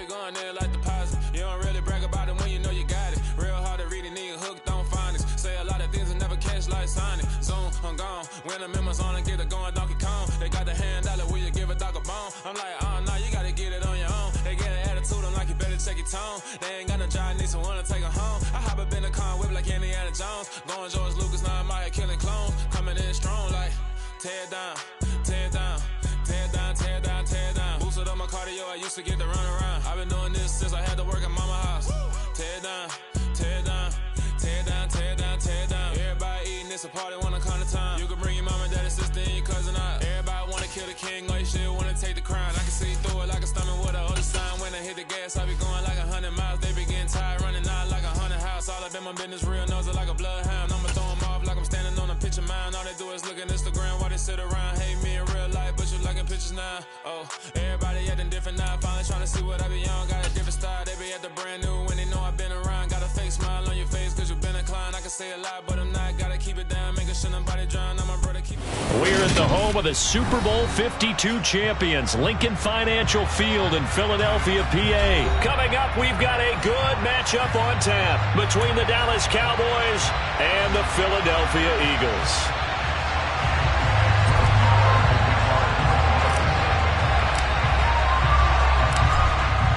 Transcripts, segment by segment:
always going there like deposit. You don't really brag about it when you know you got it. Real hard to read a nigga hooked on phonics. Say a lot of things and never catch like Sonic. Zoom, I'm gone. When the members on and get it going Donkey Kong. They got the hand dollar, will you give a dog a bone? I'm like, oh no, you gotta get it on your own. They get an attitude, I'm like, you better check your tone. They ain't got no job, need someone to take her home. I hop up in the car, whip like Indiana Jones. Going George Lucas, now I'm out here killing clones. Coming in strong like, tear down, tear down, tear down, tear down, tear down. Boosted up my cardio, I used to get to run around. I've been doing this since I had to work at mama house. Tear down, tear down, tear down, tear down, tear down. Everybody eating, it's a party, wanna come to time. You can bring your mama, daddy, sister, and your cousin out. Everybody wanna kill the king, or you shit wanna take the crown. I can see through it like a stomach with a other sign. When I hit the gas, I be going like 100 miles. They be getting tired, running out like 100 house. All up in my business, real nose it like a bloodhound. I'ma throw them off like I'm standing on a picture mound. All they do is look at Instagram while they sit around. Hate me in real life, but you liking pictures now. Oh, everybody acting different now. Finally trying to see what I be on. Got a different style, they be at the brand new when they know I've been around. Got a fake smile on your face cause you been inclined. I can say a lot, but I'm not. Gotta keep it down, making sure nobody drown. I'm my brother, keep it. We're at the home of the Super Bowl 52 champions, Lincoln Financial Field in Philadelphia, PA. Coming up, we've got a good matchup on tap between the Dallas Cowboys and the Philadelphia Eagles.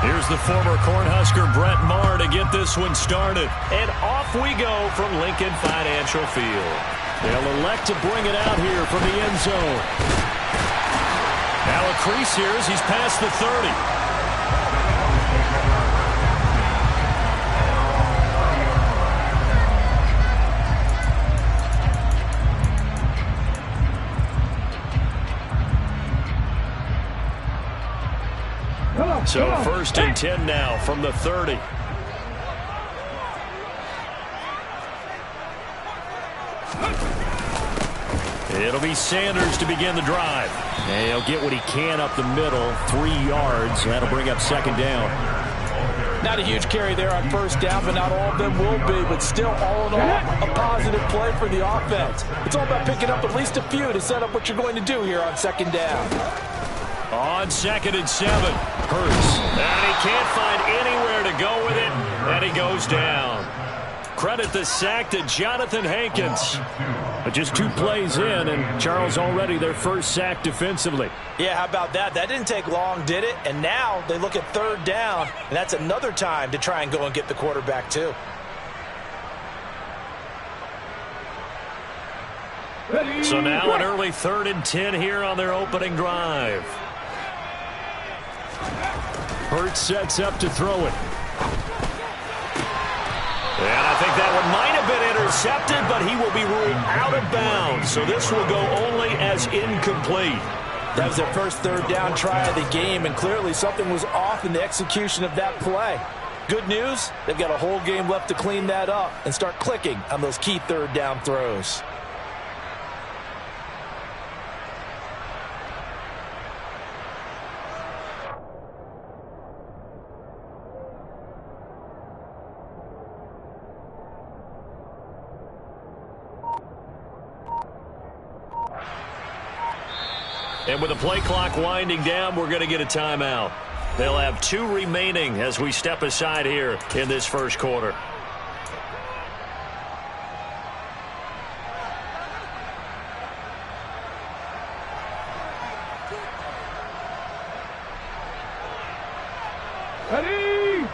Here's the former Cornhusker Brett Maher to get this one started. And off we go from Lincoln Financial Field. They'll elect to bring it out here from the end zone. Now a crease here as he's past the 30. So 1st and 10 now from the 30. It'll be Sanders to begin the drive. And he'll get what he can up the middle, 3 yards. That'll bring up 2nd down. Not a huge carry there on 1st down, but not all of them will be. But still, all in all, a positive play for the offense. It's all about picking up at least a few to set up what you're going to do here on 2nd down. On 2nd and 7, Hurts. And he can't find anywhere to go with it, and he goes down. Credit the sack to Jonathan Hankins. But just 2 plays in, and Charles already their first sack defensively. Yeah, how about that? That didn't take long, did it? And now they look at 3rd down, and that's another time to try and go and get the quarterback too. So now an early 3rd and 10 here on their opening drive. Hurts sets up to throw it. And I think that one might have been intercepted, but he will be ruled out of bounds. So this will go only as incomplete. That was their first 3rd down try of the game, and clearly something was off in the execution of that play. Good news, they've got a whole game left to clean that up and start clicking on those key 3rd down throws. And with the play clock winding down, we're going to get a timeout. They'll have 2 remaining as we step aside here in this first quarter. Ready?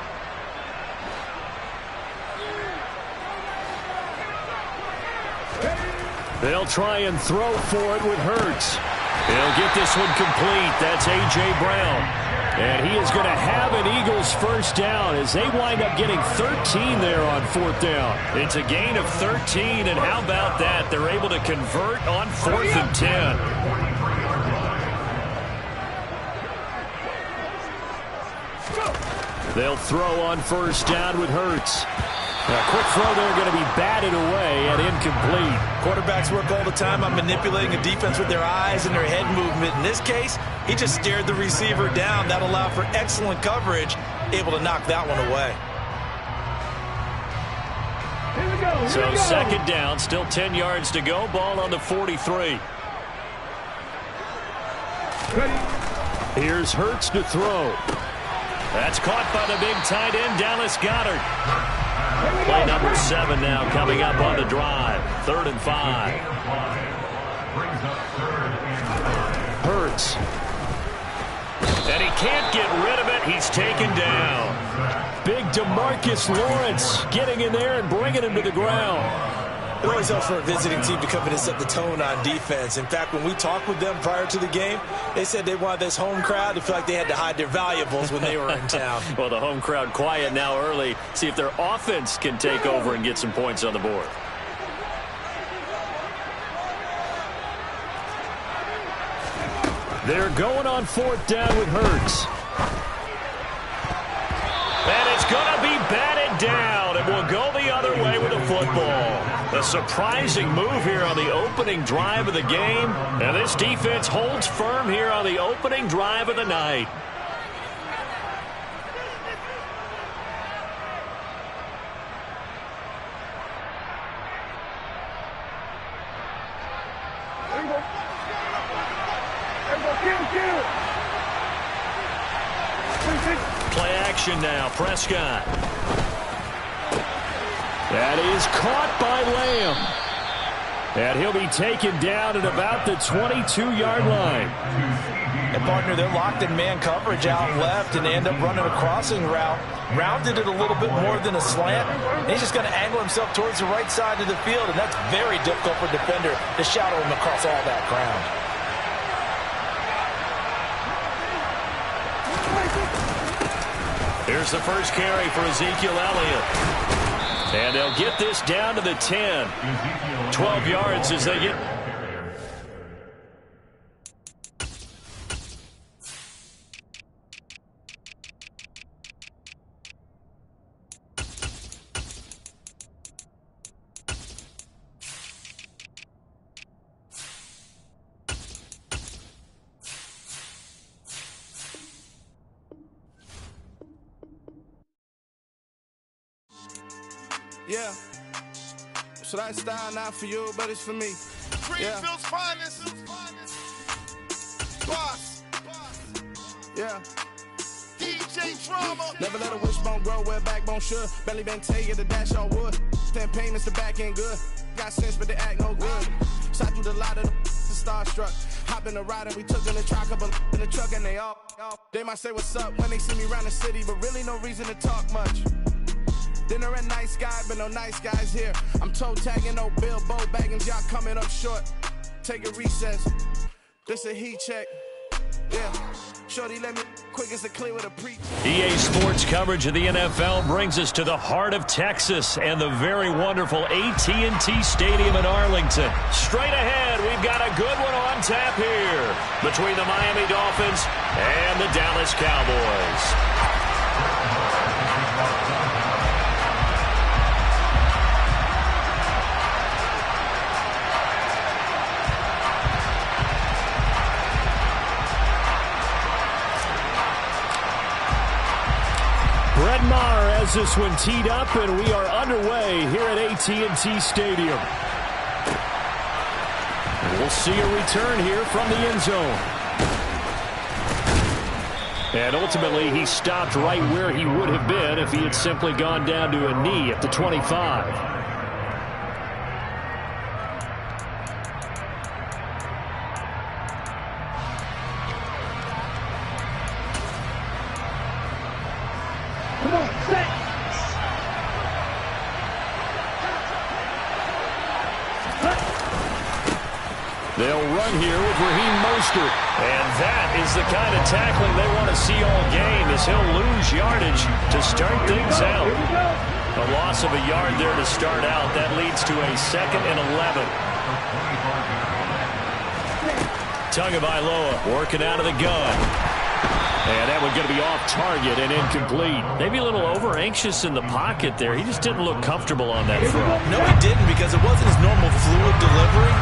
They'll try and throw for it with Hurts. He'll get this one complete. That's A.J. Brown. And he is going to have an Eagles first down as they wind up getting 13 there on 4th down. It's a gain of 13, and how about that? They're able to convert on 4th and 10. They'll throw on 1st down with Hurts. A quick throw there going to be batted away and incomplete. Quarterbacks work all the time on manipulating a defense with their eyes and their head movement. In this case, he just stared the receiver down. That allowed for excellent coverage, able to knock that one away. So 2nd down, still 10 yards to go. Ball on the 43. Here's Hurts to throw. That's caught by the big tight end, Dallas Goedert. Play number 7 now coming up on the drive. 3rd and 5. Hurts. And he can't get rid of it. He's taken down. Big DeMarcus Lawrence getting in there and bringing him to the ground. It always helps for a visiting team to come in and set the tone on defense. In fact, when we talked with them prior to the game, they said they wanted this home crowd to feel like they had to hide their valuables when they were in town. Well, the home crowd quiet now early. See if their offense can take over and get some points on the board. They're going on 4th down with Hurts. And it's going to be batted down, and we'll go the other way with the football. A surprising move here on the opening drive of the game, and this defense holds firm here on the opening drive of the night. Play action now, Prescott. That is caught by Lamb. And he'll be taken down at about the 22-yard line. And, partner, they're locked in man coverage out left, and they end up running a crossing route. Rounded it a little bit more than a slant. And he's just going to angle himself towards the right side of the field, and that's very difficult for a defender to shadow him across all that ground. Here's the first carry for Ezekiel Elliott. And they'll get this down to the 10. 12 yards as they get... Yeah. Should I style not for you, but it's for me. Greenfield's finest. Boss. Yeah. DJ Drama. Never let a wishbone grow where backbone should. Belly been taking the dash all wood. 10 payments, the back end good. Got sense, but they act no good. Shot through the lot of the starstruck. Hop in the ride and we took in the truck, couple in the truck, and they all. They might say what's up when they see me around the city, but really no reason to talk much. Dinner and nice guy, but no nice guys here. I'm toe tagging, no Bilbo baggins, y'all coming up short. Take a recess. This a heat check. Yeah. Shorty, let me quick as a clear with a pre. EA Sports coverage of the NFL brings us to the heart of Texas and the very wonderful AT&T Stadium in Arlington. Straight ahead, we've got a good one on tap here between the Miami Dolphins and the Dallas Cowboys. Brett Maher has this one teed up, and we are underway here at AT&T Stadium. And we'll see a return here from the end zone. And ultimately, he stopped right where he would have been if he had simply gone down to a knee at the 25. They'll run here with Raheem Mostert. And that is the kind of tackling they want to see all game, as he'll lose yardage to start things out. A loss of a yard there to start out. That leads to a 2nd and 11. Tagovailoa working out of the gun. And that one's going to be off target and incomplete. Maybe a little over-anxious in the pocket there. He just didn't look comfortable on that throw. No, he didn't, because it wasn't his normal fluid delivery.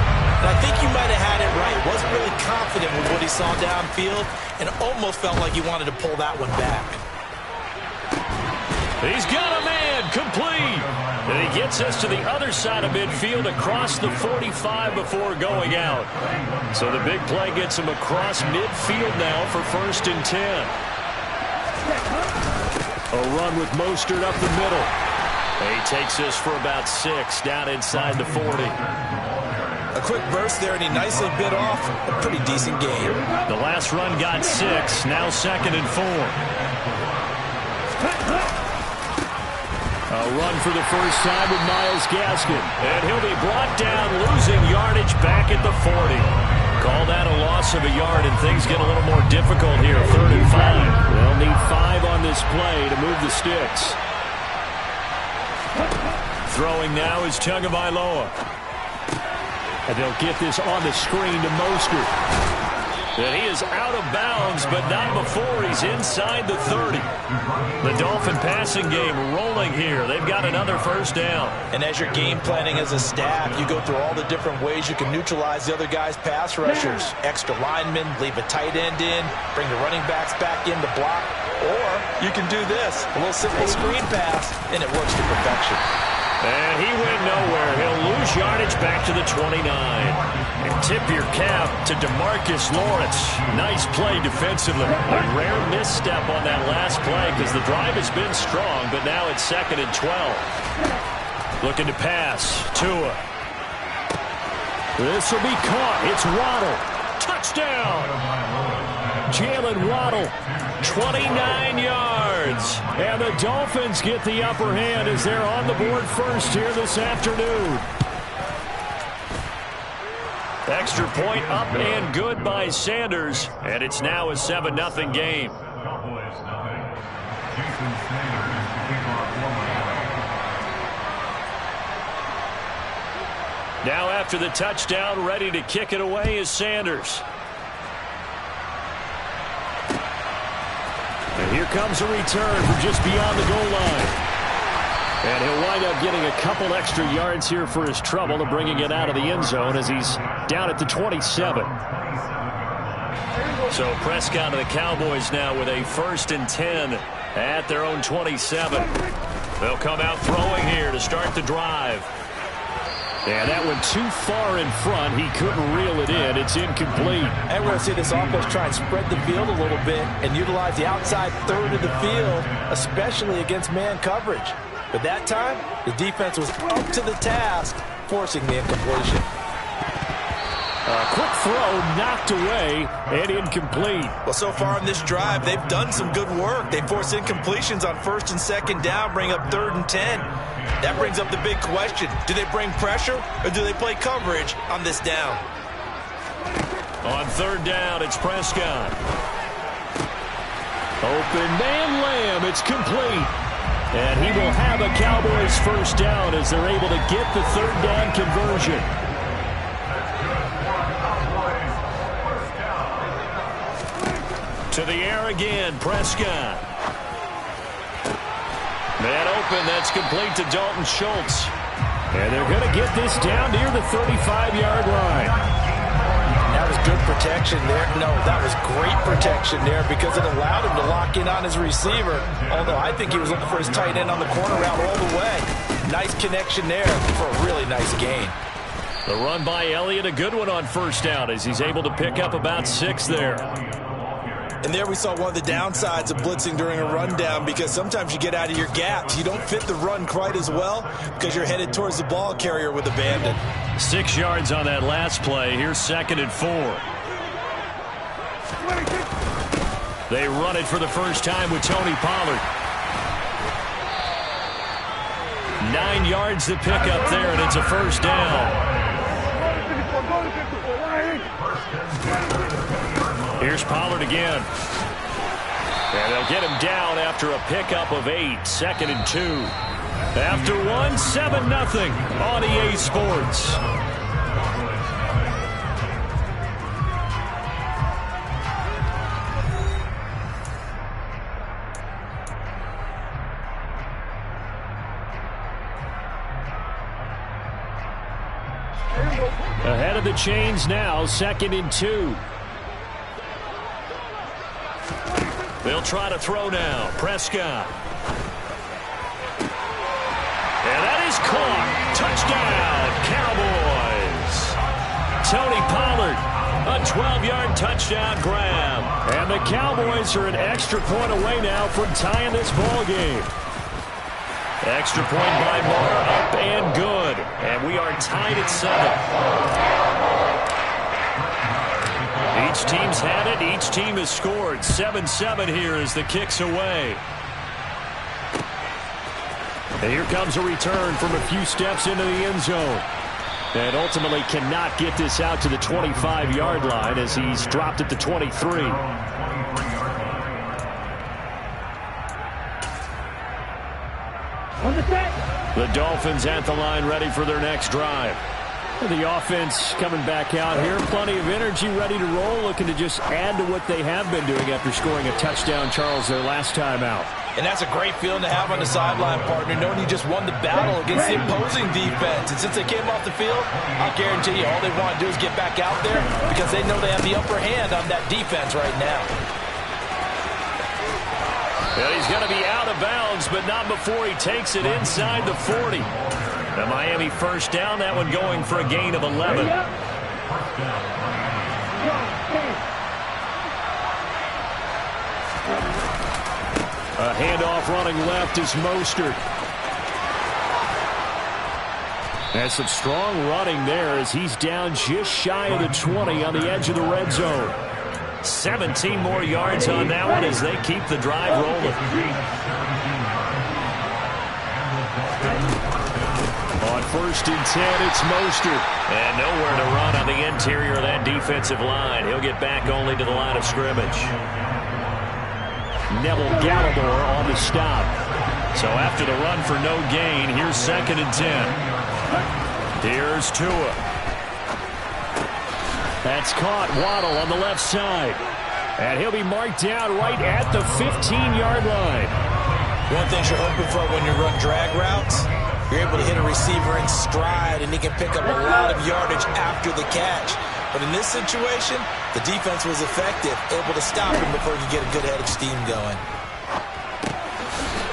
And I think you might have had it right. Wasn't really confident with what he saw downfield and almost felt like he wanted to pull that one back. He's got a man, complete. And he gets us to the other side of midfield across the 45 before going out. So the big play gets him across midfield now for 1st and 10. A run with Mostert up the middle. He takes this for about 6 down inside the 40. A quick burst there, and he nicely bit off a pretty decent game. The last run got 6, now 2nd and 4. A run for the first time with Myles Gaskin. And he'll be brought down, losing yardage back at the 40. Call that a loss of a yard, and things get a little more difficult here. 3rd and 5. They'll need 5 on this play to move the sticks. Throwing now is Tagovailoa. And they'll get this on the screen to Mostert. And he is out of bounds, but not before he's inside the 30. The Dolphin passing game rolling here. They've got another first down. And as you're game planning as a staff, you go through all the different ways you can neutralize the other guy's pass rushers. Extra linemen, leave a tight end in, bring the running backs back in to block. Or you can do this, a little simple screen pass, and it works to perfection. And he went nowhere. He'll lose yardage back to the 29. And tip your cap to DeMarcus Lawrence. Nice play defensively. A rare misstep on that last play because the drive has been strong, but now it's 2nd and 12. Looking to pass. Tua. This will be caught. It's Waddle. Touchdown. Jalen Waddle, 29 yards. And the Dolphins get the upper hand as they're on the board first here this afternoon. Extra point up and good by Sanders. And it's now a 7-0 game. Now after the touchdown, ready to kick it away is Sanders. And here comes a return from just beyond the goal line. And he'll wind up getting a couple extra yards here for his trouble and bringing it out of the end zone as he's down at the 27. So Prescott and the Cowboys now with a 1st and 10 at their own 27. They'll come out throwing here to start the drive. And that went too far in front. He couldn't reel it in. It's incomplete. And we're going to see this offense try and spread the field a little bit and utilize the outside third of the field, especially against man coverage. But that time, the defense was up to the task, forcing the incompletion. A quick throw knocked away and incomplete. Well, so far in this drive, they've done some good work. They force incompletions on 1st and 2nd down, bring up 3rd and 10. That brings up the big question. Do they bring pressure or do they play coverage on this down? On 3rd down, it's Prescott. Open man Lamb. It's complete. And he will have a Cowboys first down as they're able to get the 3rd down conversion. To the air again, Prescott. Man open, that's complete to Dalton Schultz. And they're going to get this down near the 35-yard line. That was good protection there. No, that was great protection there because it allowed him to lock in on his receiver. Although I think he was looking for his tight end on the corner route all the way. Nice connection there for a really nice gain. The run by Elliott, a good one on 1st down as he's able to pick up about 6 there. And there we saw one of the downsides of blitzing during a rundown because sometimes you get out of your gaps. You don't fit the run quite as well because you're headed towards the ball carrier with abandon. 6 yards on that last play. Here's 2nd and 4. They run it for the first time with Tony Pollard. 9 yards to pick up there, and it's a first down. Here's Pollard again. And they'll get him down after a pickup of 8. 2nd and 2. After one, 7-0 on EA Sports. Ahead of the chains now, 2nd and 2. They'll try to throw now. Prescott. And that is caught. Touchdown, Cowboys. Tony Pollard A 12-yard touchdown grab. And the Cowboys are an extra point away now from tying this ball game. Extra point by Moore, up and good. And we are tied at 7. Each team's had it. Each team has scored. 7-7 here as the kick's away. And here comes a return from a few steps into the end zone. And ultimately cannot get this out to the 25-yard line as he's dropped at the 23. The Dolphins at the line ready for their next drive. The offense coming back out here. Plenty of energy, ready to roll, looking to just add to what they have been doing after scoring a touchdown, Charles, their last time out. And that's a great feeling to have on the sideline, partner, knowing you just won the battle against the opposing defense. And since they came off the field, I guarantee you all they want to do is get back out there because they know they have the upper hand on that defense right now. Well, he's going to be out of bounds, but not before he takes it inside the 40. The Miami first down, that one going for a gain of 11. A handoff running left is Mostert. That's some strong running there as he's down just shy of the 20 on the edge of the red zone. 17 more yards on that one as they keep the drive rolling. On 1st and 10, it's Mostert. And nowhere to run on the interior of that defensive line. He'll get back only to the line of scrimmage. Neville Gallimore on the stop. So after the run for no gain, here's 2nd and 10. Here's Tua. That's caught. Waddle on the left side. And he'll be marked down right at the 15-yard line. One thing you're hoping for when you run drag routes, you're able to hit a receiver in stride, and he can pick up a lot of yardage after the catch. But in this situation, the defense was effective, able to stop him before he could get a good head of steam going.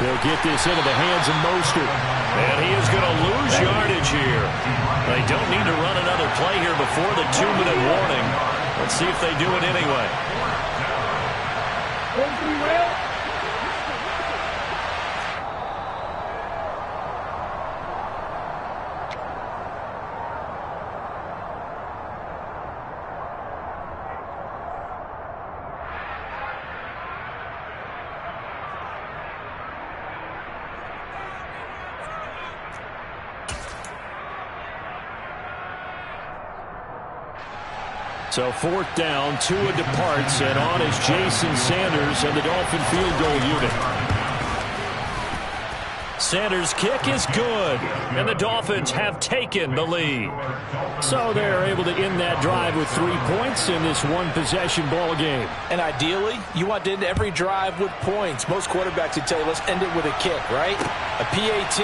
They'll get this into the hands of Mostert. And he is going to lose yardage here. They don't need to run another play here before the 2-minute warning. Let's see if they do it anyway. So 4th down, Tua departs, and on is Jason Sanders and the Dolphin field goal unit. Sanders' kick is good, and the Dolphins have taken the lead. So they're able to end that drive with 3 points in this one-possession ball game. And ideally, you want to end every drive with points. Most quarterbacks would tell you, let's end it with a kick, right? A PAT,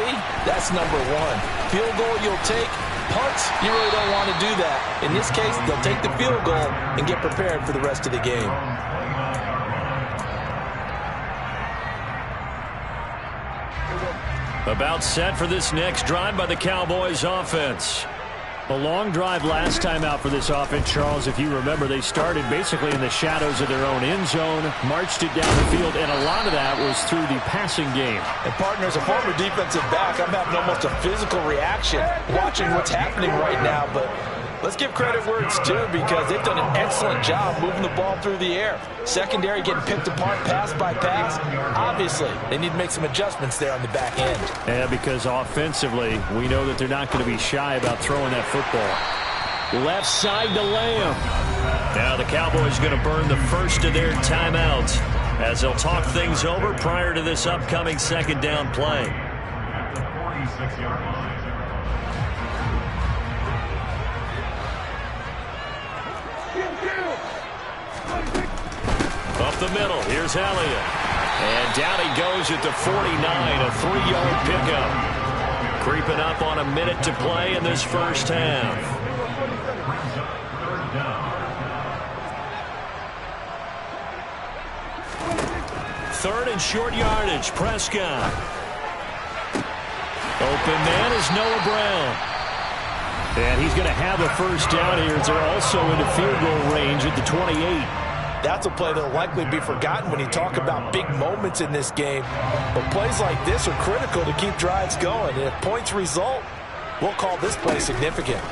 that's number 1. Field goal you'll take. Punts, you really don't want to do that. In this case, they'll take the field goal and get prepared for the rest of the game. About set for this next drive by the Cowboys offense. A long drive last time out for this offense, Charles. If you remember, they started basically in the shadows of their own end zone, marched it down the field, and a lot of that was through the passing game. And partner, as a former defensive back, I'm having almost a physical reaction watching what's happening right now. But let's give credit where it's due because they've done an excellent job moving the ball through the air. Secondary getting picked apart pass by pass. Obviously, they need to make some adjustments there on the back end. Yeah, because offensively, we know that they're not going to be shy about throwing that football. Left side to Lamb. Now the Cowboys going to burn the first of their timeouts as they'll talk things over prior to this upcoming 2nd down play. Up the middle, here's Elliott. And down he goes at the 49, a 3-yard pickup. Creeping up on a minute to play in this first half. Third and short yardage, Prescott. Open man is Noah Brown. And he's going to have a first down here as they're also into field goal range at the 28. That's a play that'll likely be forgotten when you talk about big moments in this game. But plays like this are critical to keep drives going. And if points result, we'll call this play significant.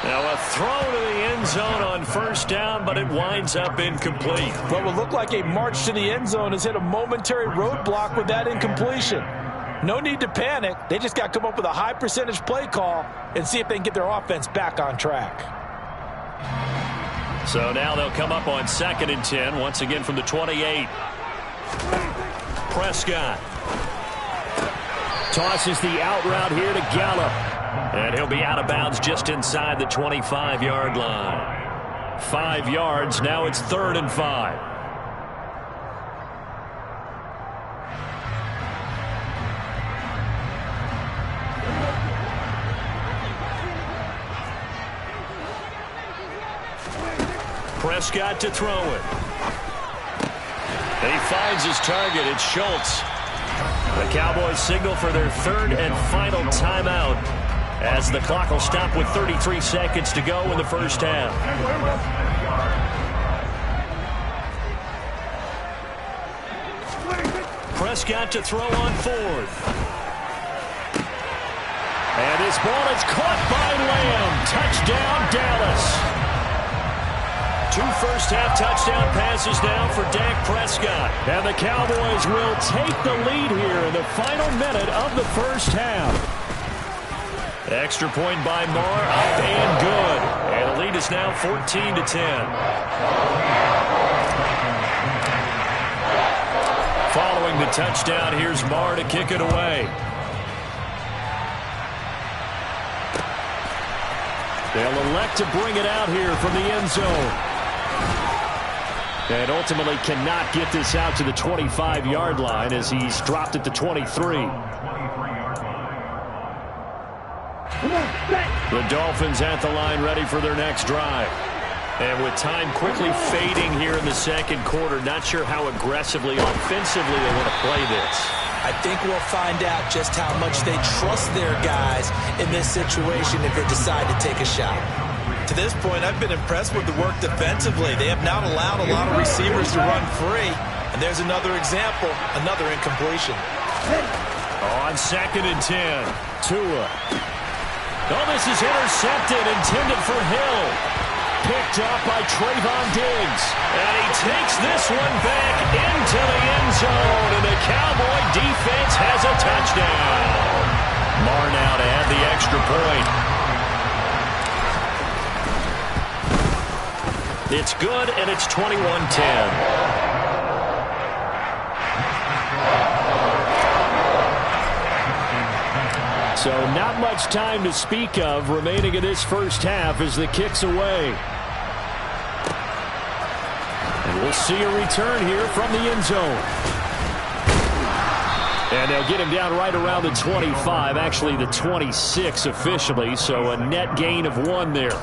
Now a throw to the end zone on first down, but it winds up incomplete. What would look like a march to the end zone has hit a momentary roadblock with that incompletion. No need to panic. They just got to come up with a high percentage play call and see if they can get their offense back on track. So now they'll come up on 2nd and 10, once again from the 28. Prescott tosses the out route here to Gallup. And he'll be out of bounds just inside the 25-yard line. 5 yards, now it's 3rd and 5. Prescott to throw it. And he finds his target. It's Schultz. The Cowboys signal for their 3rd and final timeout as the clock will stop with 33 seconds to go in the first half. Prescott to throw on 4th. And this ball is caught by Lamb. Touchdown, Dallas. 2 first-half touchdown passes now for Dak Prescott. And the Cowboys will take the lead here in the final minute of the first half. Extra point by Moore, up and good. And the lead is now 14-10. Following the touchdown, here's Moore to kick it away. They'll elect to bring it out here from the end zone. And ultimately cannot get this out to the 25-yard line as he's dropped at the 23. The Dolphins at the line ready for their next drive. And with time quickly fading here in the second quarter, not sure how aggressively, offensively they want to play this. I think we'll find out just how much they trust their guys in this situation if they decide to take a shot. To this point, I've been impressed with the work defensively. They have not allowed a lot of receivers to run free. And there's another example, another incompletion. On 2nd and 10, Tua. Oh, this is intercepted, intended for Hill. Picked up by Trayvon Diggs. And he takes this one back into the end zone. And the Cowboy defense has a touchdown. Moore now to add the extra point. It's good, and it's 21-10. So not much time to speak of remaining in this first half as the kick's away. And we'll see a return here from the end zone. And they'll get him down right around the 25, actually the 26 officially, so a net gain of 1 there.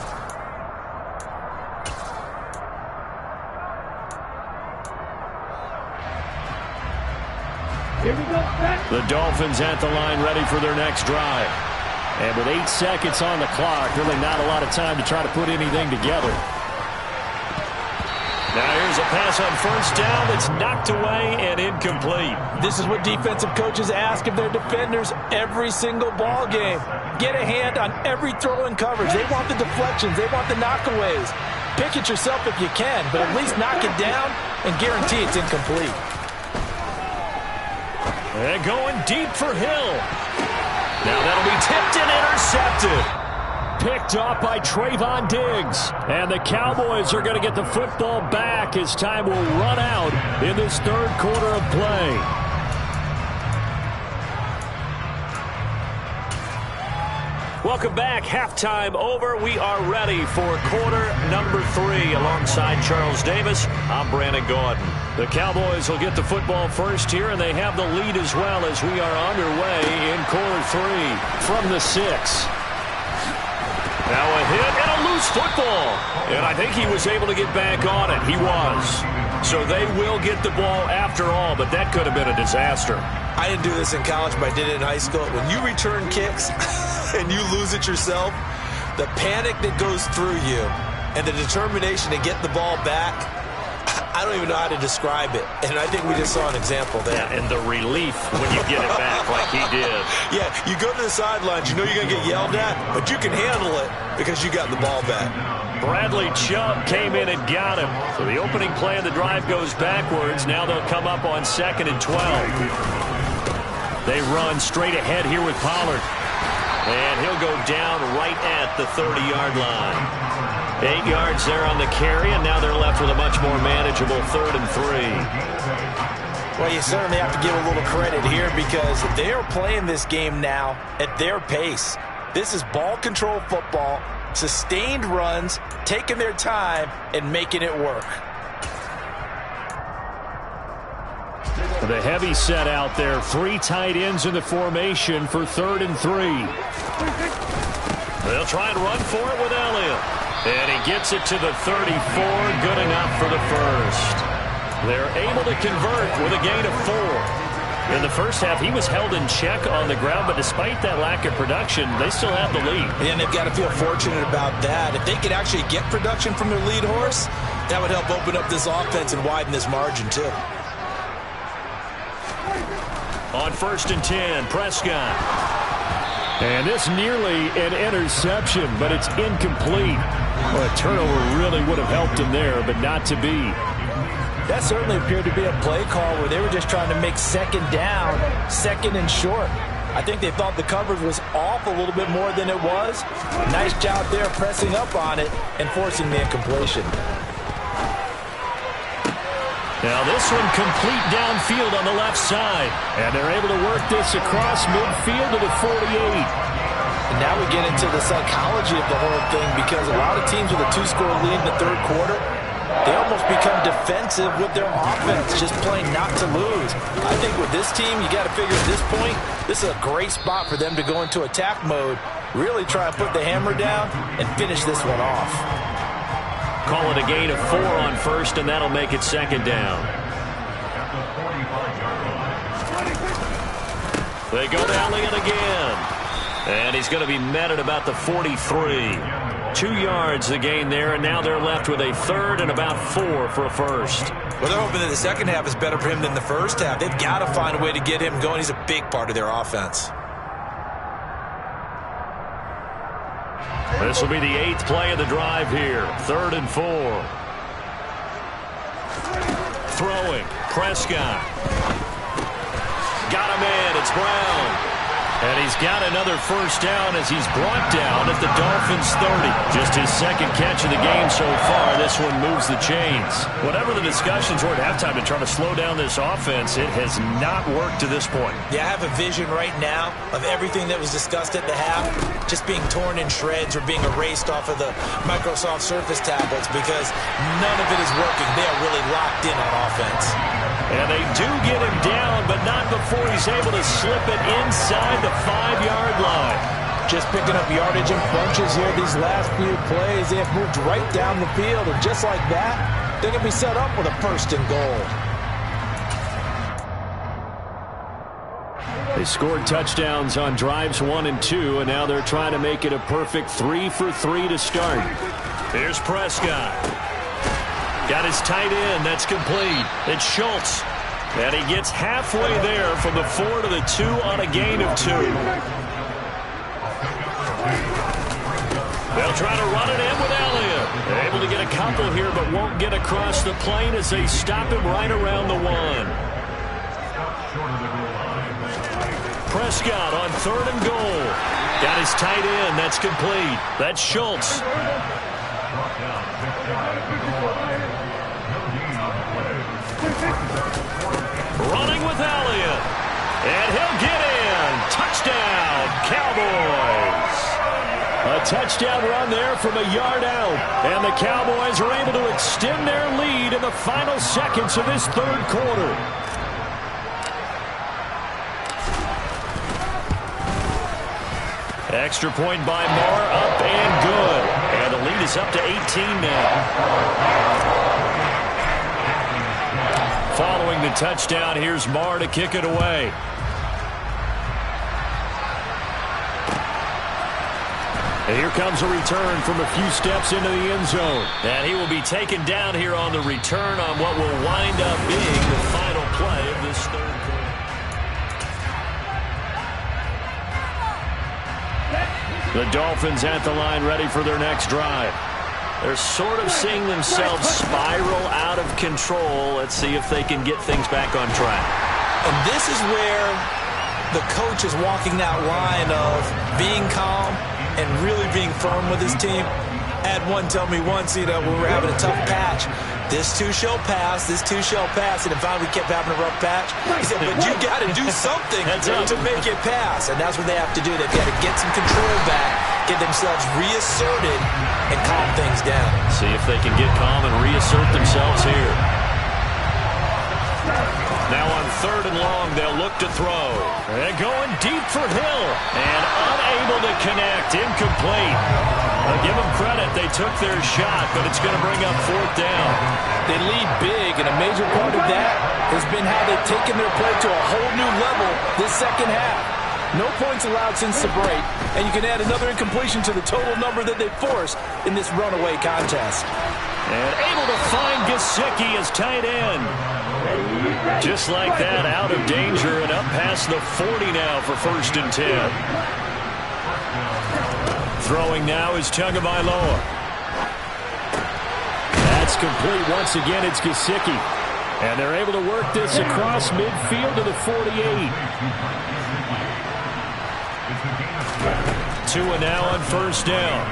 The Dolphins at the line ready for their next drive. And with 8 seconds on the clock, really not a lot of time to try to put anything together. Now here's a pass on first down that's knocked away and incomplete. This is what defensive coaches ask of their defenders every single ball game. Get a hand on every throw in coverage. They want the deflections. They want the knockaways. Pick it yourself if you can, but at least knock it down and guarantee it's incomplete. And going deep for Hill. Now that'll be tipped and intercepted. Picked off by Trayvon Diggs. And the Cowboys are going to get the football back as time will run out in this third quarter of play. Welcome back. Halftime over. We are ready for quarter number 3. Alongside Charles Davis, I'm Brandon Gordon. The Cowboys will get the football first here, and they have the lead as well as we are underway in quarter 3 from the 6. Now a hit and a loose football. And I think he was able to get back on it. He was. So they will get the ball after all, but that could have been a disaster. I didn't do this in college, but I did it in high school. When you return kicks and you lose it yourself, the panic that goes through you and the determination to get the ball back, I don't even know how to describe it. And I think we just saw an example there. Yeah, and the relief when you get it back like he did. Yeah, you go to the sidelines, you know you're going to get yelled at, but you can handle it because you got the ball back. Bradley Chubb came in and got him. So the opening play of the drive goes backwards. Now they'll come up on 2nd and 12. They run straight ahead here with Pollard. And he'll go down right at the 30-yard line. 8 yards there on the carry, and now they're left with a much more manageable 3rd and 3. Well, you certainly have to give a little credit here because they're playing this game now at their pace. This is ball control football, sustained runs, taking their time, and making it work. The heavy set out there. 3 tight ends in the formation for 3rd and 3. They'll try and run for it with Elliott. And he gets it to the 34. Good enough for the first. They're able to convert with a gain of 4. In the first half, he was held in check on the ground, but despite that lack of production, they still have the lead. And they've got to feel fortunate about that. If they could actually get production from their lead horse, that would help open up this offense and widen this margin, too. On 1st and 10, Prescott. And this nearly an interception, but it's incomplete. Well, a turnover really would have helped him there, but not to be. That certainly appeared to be a play call where they were just trying to make 2nd down, 2nd and short. I think they thought the coverage was off a little bit more than it was. Nice job there pressing up on it and forcing the incompletion. Now this one complete downfield on the left side. And they're able to work this across midfield to the 48. And now we get into the psychology of the whole thing because a lot of teams with a 2-score lead in the 3rd quarter, they almost become defensive with their offense, just playing not to lose. I think with this team, you got to figure at this point, this is a great spot for them to go into attack mode, really try and put the hammer down and finish this one off. Call it a gain of 4 on 1st, and that'll make it 2nd down. They go to Elliott again. And he's going to be met at about the 43. 2 yards the gain there, and now they're left with a 3rd and about 4 for a first. Well, they're hoping that the second half is better for him than the first half. They've got to find a way to get him going. He's a big part of their offense. This will be the 8th play of the drive here. 3rd and 4. Throwing. Prescott. Got him in. It's Brown. And he's got another first down as he's brought down at the Dolphins' 30. Just his 2nd catch of the game so far. This one moves the chains. Whatever the discussions were at halftime to try to slow down this offense, it has not worked to this point. Yeah, I have a vision right now of everything that was discussed at the half just being torn in shreds or being erased off of the Microsoft Surface tablets because none of it is working. They are really locked in on offense. And they do get him down, but not before he's able to slip it inside the 5-yard line. Just picking up yardage in bunches here these last few plays. They have moved right down the field, and just like that, they're going to be set up with a 1st and goal. They scored touchdowns on drives 1 and 2, and now they're trying to make it a perfect 3 for 3 to start. Here's Prescott. Got his tight end. That's complete. It's Schultz. And he gets halfway there from the 4 to the 2 on a gain of 2. They'll try to run it in with Elliott. They're able to get a couple here, but won't get across the plane as they stop him right around the 1. Prescott on 3rd and goal. Got his tight end. That's complete. That's Schultz. Running with Elliott. And he'll get in. Touchdown, Cowboys. A touchdown run there from a yard out. And the Cowboys are able to extend their lead in the final seconds of this 3rd quarter. Extra point by Moore, up and good. And the lead is up to 18 now. touchdown. Here's Marr to kick it away. And here comes a return from a few steps into the end zone. And he will be taken down here on the return on what will wind up being the final play of this third quarter. The Dolphins at the line ready for their next drive. They're sort of seeing themselves spiral out of control. Let's see if they can get things back on track. And this is where the coach is walking that line of being calm and really being firm with his team. I had one tell me once, when we're having a tough patch, this too shall pass, this too shall pass. And finally we kept having a rough patch. He said, but you got to do something to make it pass. And that's what they have to do. They've got to get some control back, get themselves reasserted, and calm things down. See if they can get calm and reassert themselves here. Now on 3rd and long, they'll look to throw. They're going deep for Hill. And unable to connect. Incomplete. I'll give them credit. They took their shot, but it's going to bring up 4th down. They lead big, and a major part of that has been how they've taken their play to a whole new level this second half. No points allowed since the break, and you can add another incompletion to the total number that they forced in this runaway contest. And able to find Gesicki as tight end. Just like that, out of danger and up past the 40 now for 1st and 10. Throwing now is Tagovailoa. That's complete once again. It's Gesicki. And they're able to work this across midfield to the 48. Tua now on 1st down.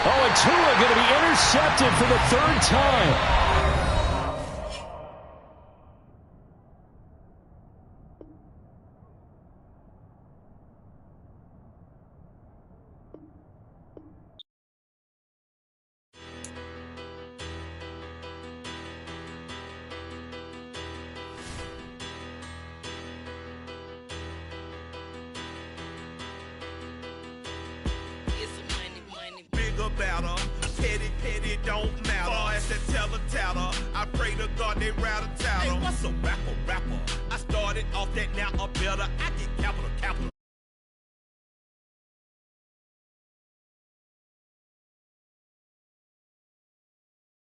Oh, and Tua going to be intercepted for the 3rd time. Petty don't matter. Far as that teller, I pray to God they rattle tattle. Hey, what's a rapper? I started off that, now a better. I get capital.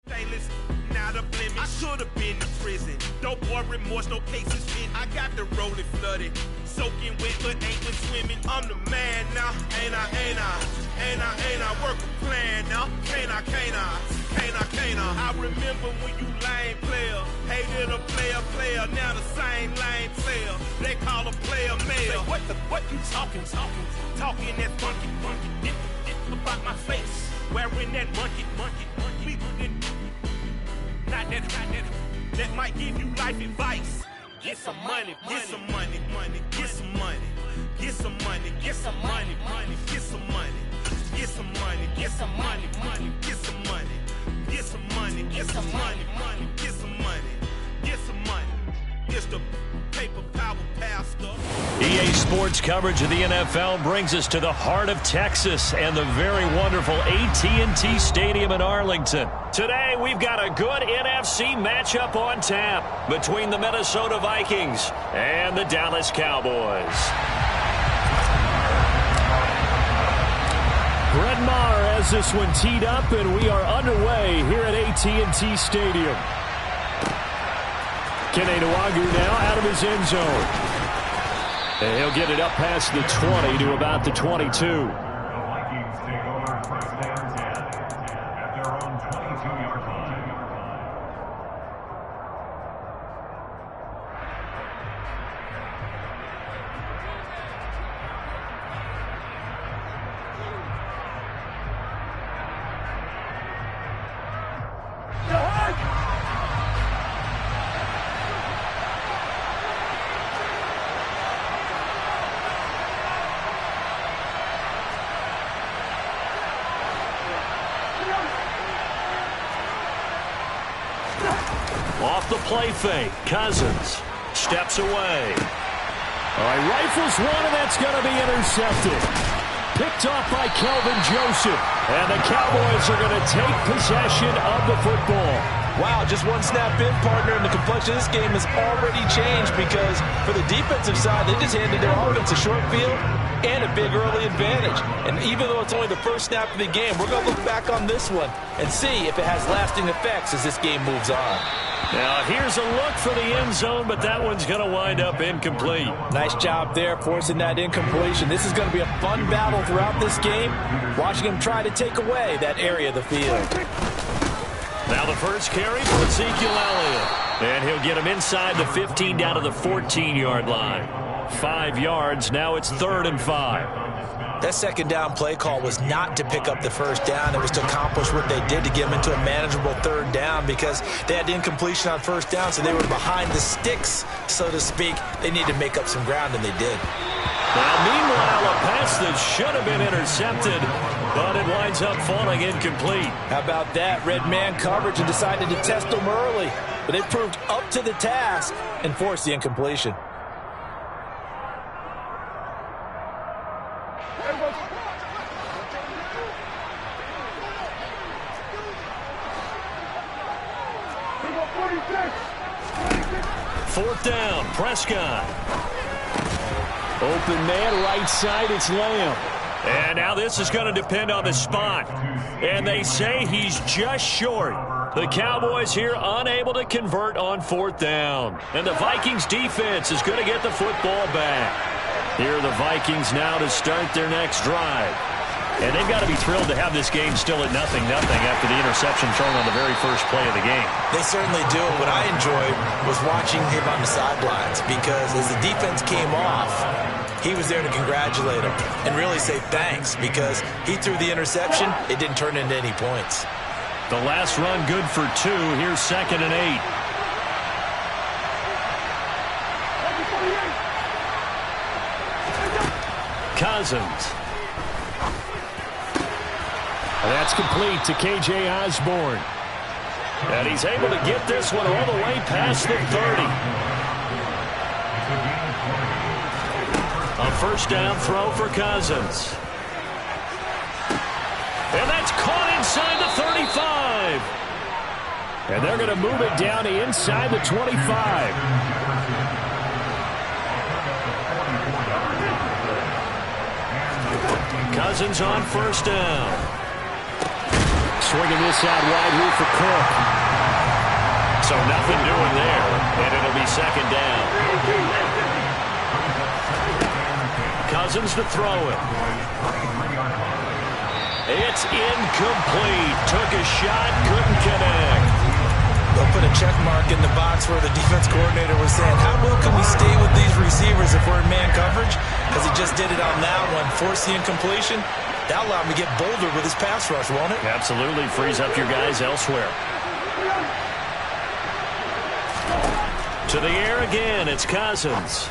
Stainless, not a blemish. I should have been in prison. No boy remorse, no cases in. I got the rolling flooded, soaking wet, but ain't been swimming. I'm the man now, ain't I? Work a plan now, can't I? I remember when you lame player, hated a player, now the same lame player. They call a player mayor. What you talking that funky, get about my face, wearing that monkey. We not that might give you life advice. Get some money. It's the paper power pastor. EA Sports coverage of the NFL brings us to the heart of Texas and the very wonderful AT&T Stadium in Arlington. Today, we've got a good NFC matchup on tap between the Minnesota Vikings and the Dallas Cowboys. Brett Maher has this one teed up, and we are underway here at AT&T Stadium. Kj.muneyy now out of his end zone. And he'll get it up past the 20 to about the 22. Off the play fake, Cousins steps away. All right, rifles one, and that's going to be intercepted. picked off by Kelvin Joseph. And the Cowboys are going to take possession of the football. Wow, just one snap in, partner, and the complexion of this game has already changed because for the defensive side, they just handed their offense a short field and a big early advantage. And even though it's only the first snap of the game, we're going to look back on this one and see if it has lasting effects as this game moves on. Now, here's a look for the end zone, but that one's going to wind up incomplete. Nice job there forcing that incompletion. This is going to be a fun battle throughout this game, watching him try to take away that area of the field. Now the first carry for Ezekiel Elliott. And he'll get him inside the 15 down to the 14-yard line. 5 yards. Now it's 3rd and 5. That second down play call was not to pick up the first down. It was to accomplish what they did to get them into a manageable 3rd down because they had incompletion on first down, so they were behind the sticks, so to speak. They needed to make up some ground, and they did. Now, meanwhile, a pass that should have been intercepted, but it winds up falling incomplete. How about that? Red man coverage and decided to test them early, but they proved up to the task and forced the incompletion. Fourth down, Prescott. Open man, right side, it's Lamb. And now this is going to depend on the spot. And they say he's just short. The Cowboys here unable to convert on 4th down. And the Vikings defense is going to get the football back. Here are the Vikings now to start their next drive. And they've got to be thrilled to have this game still at 0-0 after the interception thrown on the very first play of the game. They certainly do. What I enjoyed was watching him on the sidelines because as the defense came off, he was there to congratulate him and really say thanks because he threw the interception. It didn't turn into any points. The last run good for 2. Here's 2nd and 8. Cousins. That's complete to Kj Osborne. And he's able to get this one all the way past the 30. A first down throw for Cousins. And that's caught inside the 35. And they're going to move it down to inside the 25. Cousins on first down. Swinging this out wide here for Cook. So nothing doing there, and it'll be 2nd down. Cousins to throw it. It's incomplete. Took a shot, couldn't connect. They'll put a check mark in the box where the defense coordinator was saying, how well can we stay with these receivers if we're in man coverage? Because he just did it on that one. Forced the incompletion. That'll allow him to get bolder with his pass rush, won't it? Absolutely. Frees up your guys elsewhere. To the air again. It's Cousins.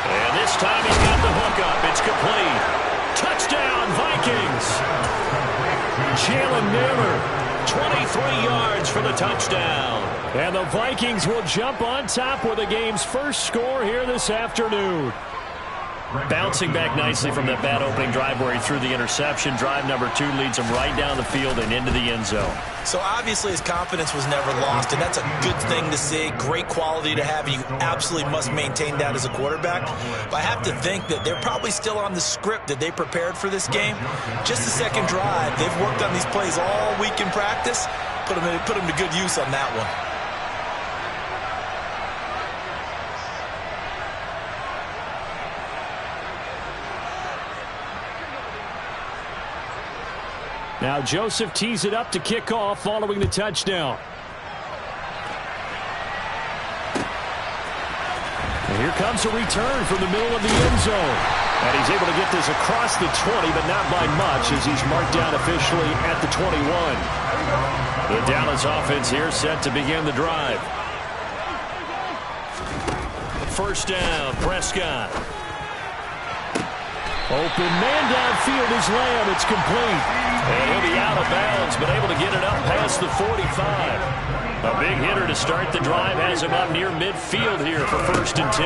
And this time he's got the hook up. It's complete. Touchdown, Vikings. Jalen Miller, 23 yards for the touchdown. And the Vikings will jump on top with the game's first score here this afternoon. Bouncing back nicely from that bad opening drive where he threw the interception. Drive number 2 leads him right down the field and into the end zone. So obviously his confidence was never lost, and that's a good thing to see. Great quality to have. You absolutely must maintain that as a quarterback. But I have to think that they're probably still on the script that they prepared for this game. Just the second drive. They've worked on these plays all week in practice. Put them to good use on that one. Now Joseph tees it up to kick off following the touchdown. And here comes a return from the middle of the end zone. And he's able to get this across the 20, but not by much as he's marked down officially at the 21. The Dallas offense here set to begin the drive. First down, Prescott. Open man downfield is Lamb. It's complete. And he'll be out of bounds, but able to get it up past the 45. A big hitter to start the drive has him up near midfield here for 1st and 10.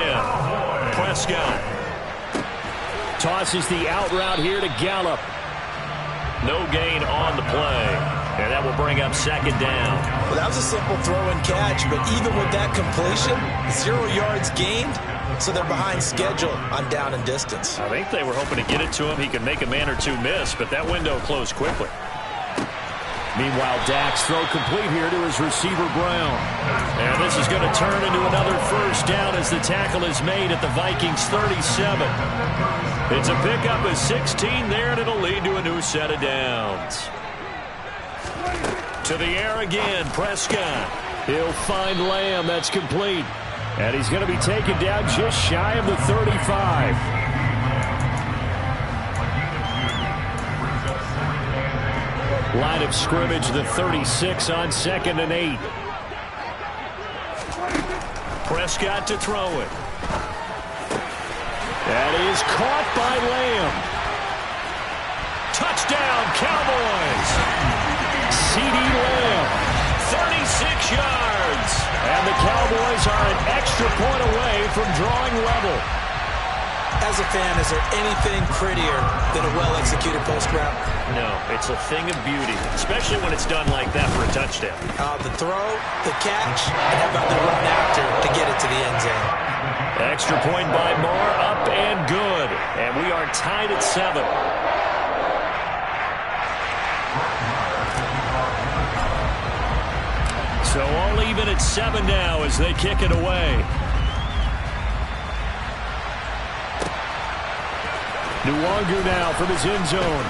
Prescott. Tosses the out route here to Gallup. No gain on the play. And that will bring up second down. Well, that was a simple throw and catch, but even with that completion, 0 yards gained, so they're behind schedule on down and distance. I think they were hoping to get it to him. He could make a man or two miss, but that window closed quickly. Meanwhile, Dak's throw complete here to his receiver, Brown. And this is going to turn into another first down as the tackle is made at the Vikings' 37. It's a pickup of 16 there, and it'll lead to a new set of downs. To the air again, Prescott. He'll find Lamb. That's complete. And he's going to be taken down just shy of the 35. Line of scrimmage, the 36 on 2nd and 8. Prescott to throw it. That is caught by Lamb. Touchdown, Cowboys. CeeDee Lamb, 36 yards. And the Cowboys are an extra point away from drawing level. As a fan, is there anything prettier than a well-executed post route? No, it's a thing of beauty, especially when it's done like that for a touchdown. The throw, the catch, and how about the run after to get it to the end zone? Extra point by Moore, up and good. And we are tied at 7. So all even at 7 now as they kick it away. Nwangu now from his end zone.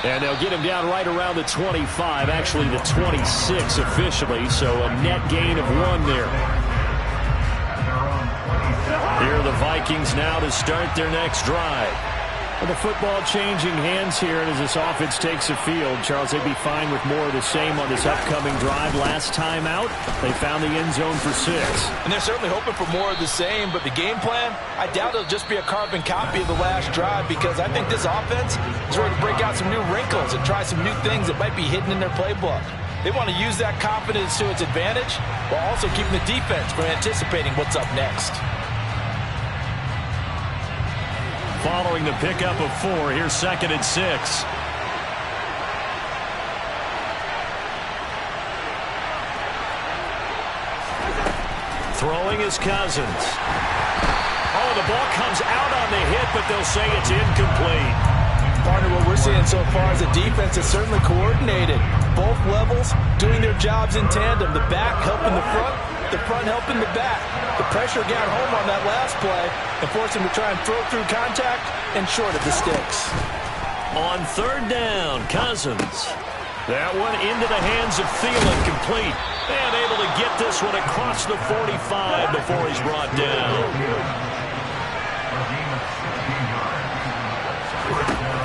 And they'll get him down right around the 25, actually the 26 officially, so a net gain of 1 there. Here are the Vikings now to start their next drive. Well, the football changing hands here, and as this offense takes the field, Charles, they'd be fine with more of the same on this upcoming drive. Last time out, they found the end zone for 6. And they're certainly hoping for more of the same, but the game plan, I doubt it'll just be a carbon copy of the last drive, because I think this offense is ready to break out some new wrinkles and try some new things that might be hidden in their playbook. They want to use that confidence to its advantage, while also keeping the defense from anticipating what's up next. Following the pickup of 4, here's 2nd and 6. Throwing is Cousins. Oh, the ball comes out on the hit, but they'll say it's incomplete. Partner, what we're seeing so far is the defense is certainly coordinated. Both levels doing their jobs in tandem. The back helping the front helping the back. The pressure got home on that last play and forced him to try and throw through contact and short of the sticks. On 3rd down, Cousins. That one into the hands of Thielen, complete. And able to get this one across the 45 before he's brought down.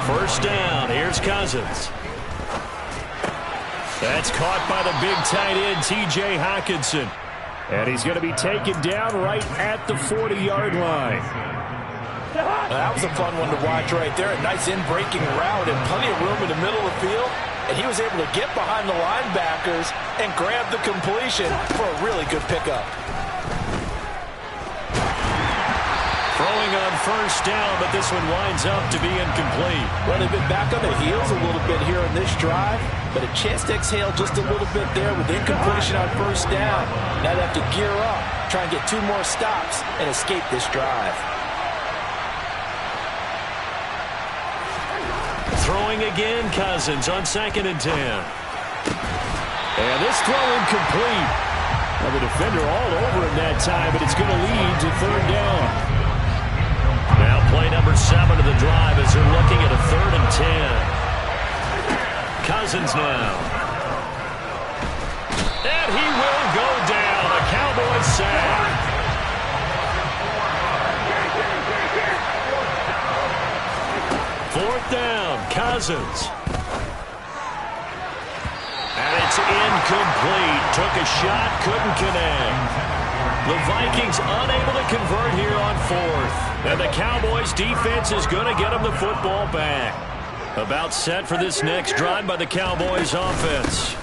First down, here's Cousins. That's caught by the big tight end, T.J. Hockenson. And he's going to be taken down right at the 40-yard line. That was a fun one to watch right there. A nice in-breaking route and plenty of room in the middle of the field. And he was able to get behind the linebackers and grab the completion for a really good pickup. Throwing on first down, but this one winds up to be incomplete. Well, they've been back on their heels a little bit here on this drive, but a chance to exhale just a little bit there with incompletion on first down. Now they have to gear up, try and get 2 more stops and escape this drive. Throwing again, Cousins on 2nd and 10. And this throw incomplete. Well, the defender all over him that time, but it's going to lead to 3rd down. Now play number 7 of the drive as they're looking at a 3rd and 10. Cousins now. And he will go down. A Cowboys sack. Fourth down, Cousins. And it's incomplete. Took a shot, couldn't connect. The Vikings unable to convert here on 4th. And the Cowboys defense is going to get them the football back. About set for this next drive by the Cowboys offense.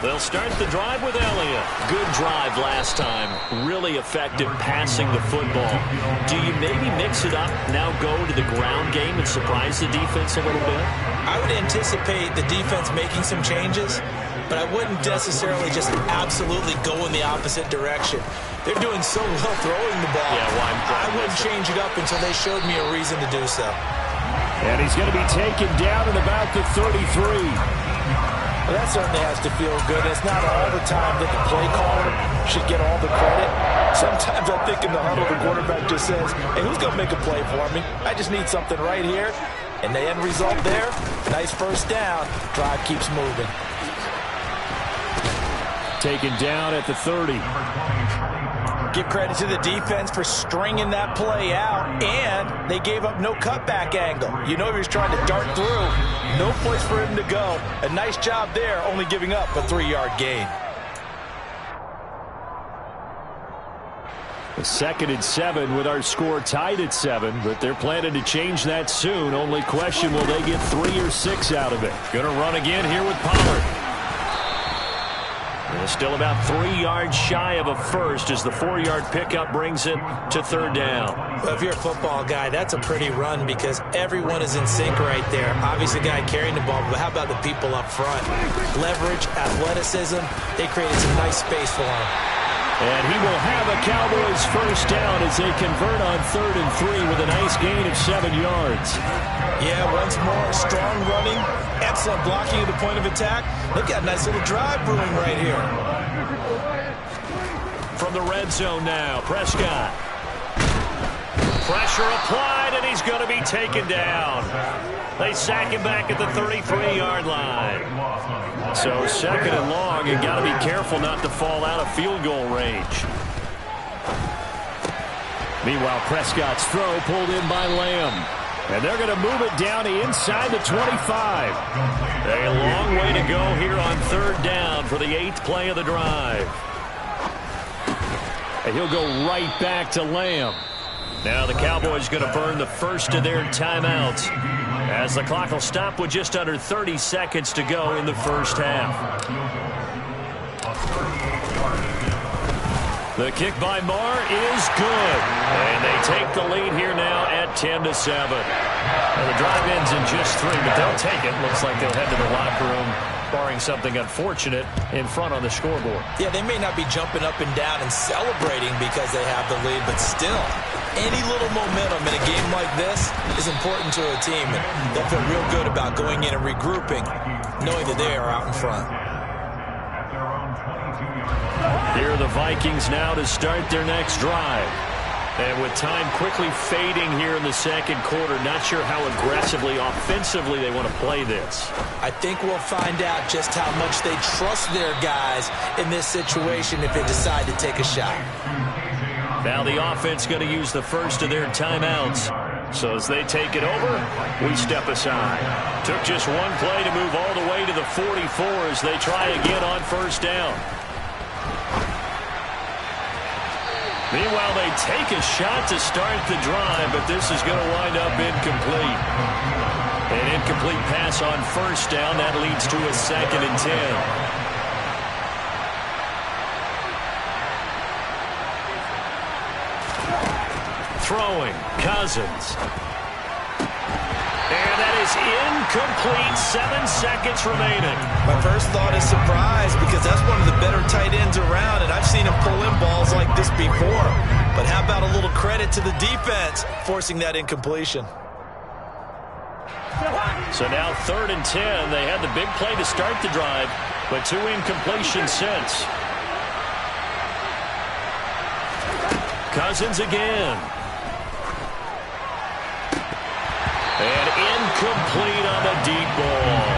They'll start the drive with Elliott. Good drive last time. Really effective passing the football. Do you maybe mix it up, now go to the ground game and surprise the defense a little bit? I would anticipate the defense making some changes, but I wouldn't necessarily just absolutely go in the opposite direction. They're doing so well throwing the ball. Yeah, well, I wouldn't change it up until they showed me a reason to do so. And he's going to be taken down at about the 33. Well, that certainly has to feel good. It's not all the time that the play caller should get all the credit. Sometimes I think in the huddle, the quarterback just says, hey, who's going to make a play for me? I just need something right here. And the end result there, nice first down. Drive keeps moving. Taken down at the 30. Give credit to the defense for stringing that play out, and they gave up no cutback angle. You know he was trying to dart through. No place for him to go. A nice job there, only giving up a 3-yard gain. The 2nd and 7 with our score tied at 7, but they're planning to change that soon. Only question, will they get 3 or 6 out of it? Going to run again here with Pollard. And still about 3 yards shy of a first as the 4-yard pickup brings it to 3rd down. Well, if you're a football guy, that's a pretty run because everyone is in sync right there. Obviously, the guy carrying the ball, but how about the people up front? Leverage, athleticism, they created some nice space for him. And he will have a Cowboys first down as they convert on 3rd and 3 with a nice gain of 7 yards. Yeah, once more, strong running, excellent blocking at the point of attack. They've got a nice little drive brewing right here. From the red zone now, Prescott. Pressure applied, and he's going to be taken down. They sack him back at the 33-yard line. So 2nd and long, you got to be careful not to fall out of field goal range. Meanwhile, Prescott's throw pulled in by Lamb. And they're going to move it down to inside the 25. A long way to go here on 3rd down for the 8th play of the drive. And he'll go right back to Lamb. Now the Cowboys going to burn the first of their timeouts as the clock will stop with just under 30 seconds to go in the first half. The kick by Marr is good. And they take the lead here now at 10-7. Well, the drive ends in just 3, but they'll take it. Looks like they'll head to the locker room, barring something unfortunate in front on the scoreboard. Yeah, they may not be jumping up and down and celebrating because they have the lead, but still, any little momentum in a game like this is important to a team. And they'll feel real good about going in and regrouping, knowing that they are out in front. Here are the Vikings now to start their next drive. And with time quickly fading here in the 2nd quarter, not sure how aggressively, offensively they want to play this. I think we'll find out just how much they trust their guys in this situation if they decide to take a shot. Now the offense going to use the first of their timeouts. So as they take it over, we step aside. Took just one play to move all the way to the 44 as they try again on 1st down. Meanwhile, they take a shot to start the drive, but this is going to wind up incomplete. An incomplete pass on 1st down. That leads to a 2nd and 10. Throwing, Cousins. And that is incomplete. 7 seconds remaining. My first thought is surprise because that's one of the better tight ends around, and I've seen him pull in balls like this before. But how about a little credit to the defense forcing that incompletion? So now 3rd and 10. They had the big play to start the drive, but 2 incompletions since. Cousins again. And incomplete on the deep ball.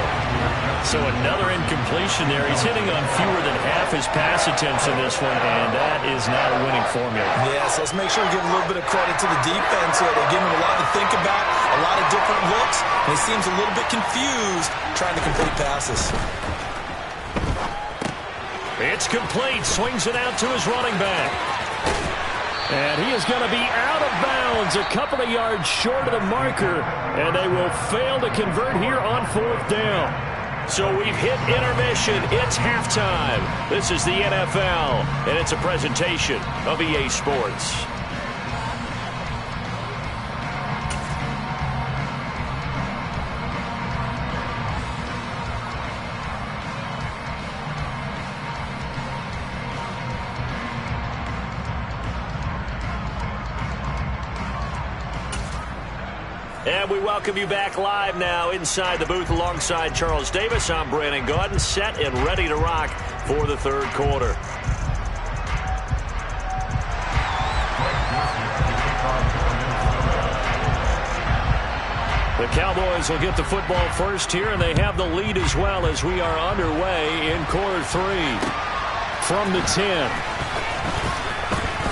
So another incompletion there. He's hitting on fewer than half his pass attempts in this one, and that is not a winning formula. Yes, let's make sure we give a little bit of credit to the defense here. They're giving him a lot to think about, a lot of different looks, and he seems a little bit confused trying to complete passes. It's complete. Swings it out to his running back. And he is going to be out of bounds a couple of yards short of the marker, and they will fail to convert here on 4th down. So we've hit intermission. It's halftime. This is the NFL, and it's a presentation of EA Sports. And we welcome you back live now inside the booth alongside Charles Davis. I'm Brandon Gaudin, set and ready to rock for the third quarter. The Cowboys will get the football first here, and they have the lead as well as we are underway in quarter 3. From the 10.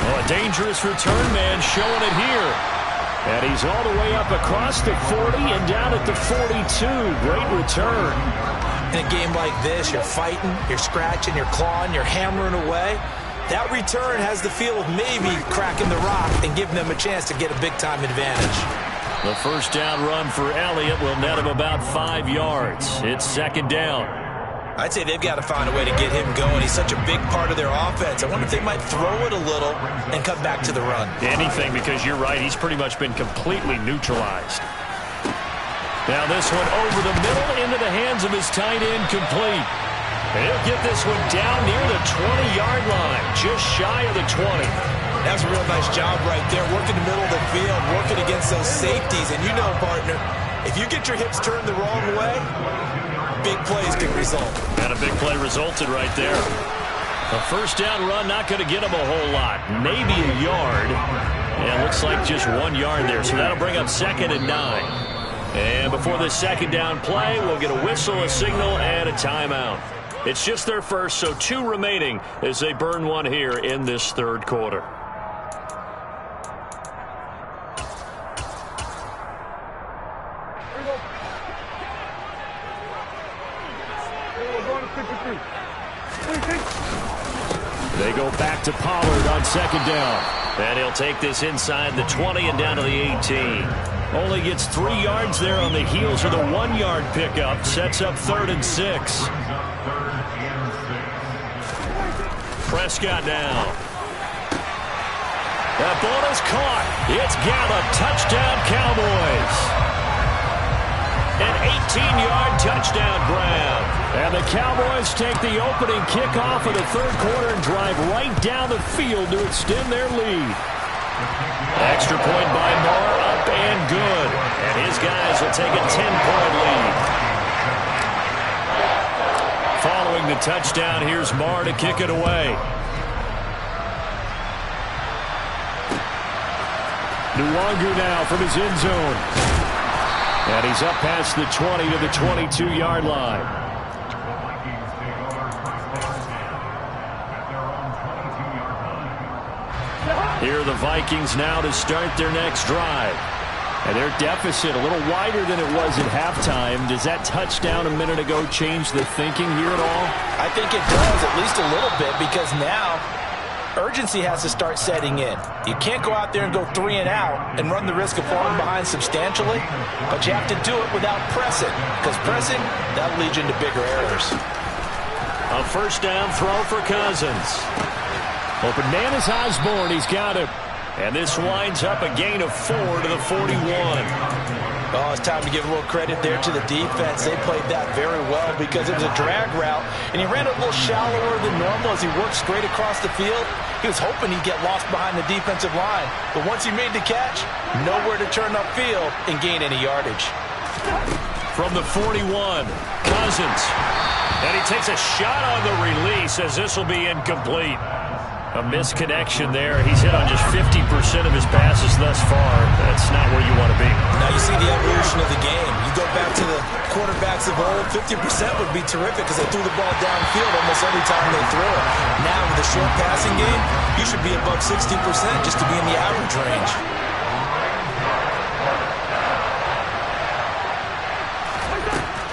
Oh, a dangerous return man showing it here. And he's all the way up across the 40 and down at the 42. Great return. In a game like this, you're fighting, you're scratching, you're clawing, you're hammering away. That return has the feel of maybe cracking the rock and giving them a chance to get a big-time advantage. The first down run for Elliott will net him about 5 yards. It's second down. I'd say they've got to find a way to get him going. He's such a big part of their offense. I wonder if they might throw it a little and come back to the run. Anything, because you're right. He's pretty much been completely neutralized. Now this one over the middle into the hands of his tight end, complete. And he'll get this one down near the 20-yard line, just shy of the 20. That's a real nice job right there, working the middle of the field, working against those safeties. And you know, partner, if you get your hips turned the wrong way, big plays can result. And a big play resulted right there. A first down run, not going to get him a whole lot. Maybe a yard. And it looks like just 1 yard there. So that'll bring up 2nd and 9. And before this second down play, we'll get a whistle, a signal, and a timeout. It's just their first, so 2 remaining as they burn one here in this third quarter. They go back to Pollard on second down. And he'll take this inside the 20 and down to the 18. Only gets 3 yards there on the heels of the 1-yard pickup. Sets up 3rd and 6. Prescott now. That ball is caught. It's Gallup. Touchdown, Cowboys. An 18-yard touchdown grab. And the Cowboys take the opening kickoff of the third quarter and drive right down the field to extend their lead. Extra point by Moore, up and good. And his guys will take a 10-point lead. Following the touchdown, here's Moore to kick it away. Nwangu now from his end zone. And he's up past the 20 to the 22-yard line. Here are the Vikings now to start their next drive. And their deficit a little wider than it was at halftime. Does that touchdown a minute ago change the thinking here at all? I think it does, at least a little bit, because now urgency has to start setting in. You can't go out there and go 3 and out and run the risk of falling behind substantially, but you have to do it without pressing, because pressing, that'll lead you into bigger errors. A first down throw for Cousins. Open man is Osborne. He's got him. And this winds up a gain of 4 to the 41. Oh, it's time to give a little credit there to the defense. They played that very well because it was a drag route, and he ran a little shallower than normal as he worked straight across the field. He was hoping he'd get lost behind the defensive line, but once he made the catch, nowhere to turn upfield and gain any yardage. From the 41, Cousins. And he takes a shot on the release as this will be incomplete. A misconnection there. He's hit on just 50% of his passes thus far. That's not where you want to be. Now you see the evolution of the game. You go back to the quarterbacks of old, 50% would be terrific because they threw the ball downfield almost every time they threw it. Now with the short passing game, you should be above 60% just to be in the average range.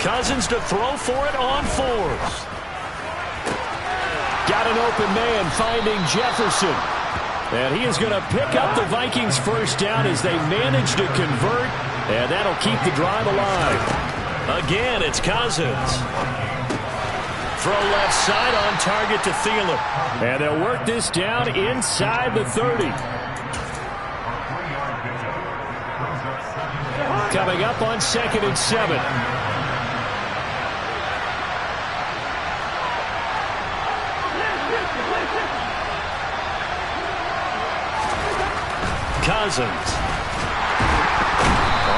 Cousins to throw for it on 4th. Got an open man finding Jefferson. And he is going to pick up the Vikings first down as they manage to convert. And that'll keep the drive alive. Again, it's Cousins. Throw left side on target to Thielen. And they'll work this down inside the 30. Coming up on 2nd and 7. Cousins.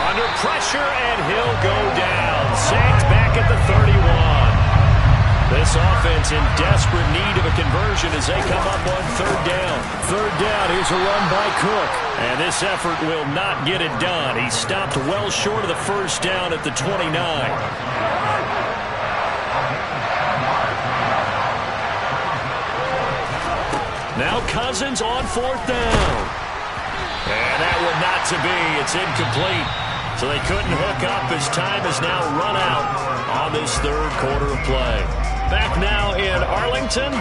Under pressure, and he'll go down. Sacked back at the 31. This offense in desperate need of a conversion as they come up on 3rd down. 3rd down, here's a run by Cook. And this effort will not get it done. He stopped well short of the 1st down at the 29. Now Cousins on 4th down. And that one not to be. It's incomplete. So they couldn't hook up as time is now run out on this 3rd quarter of play. Back now in Arlington.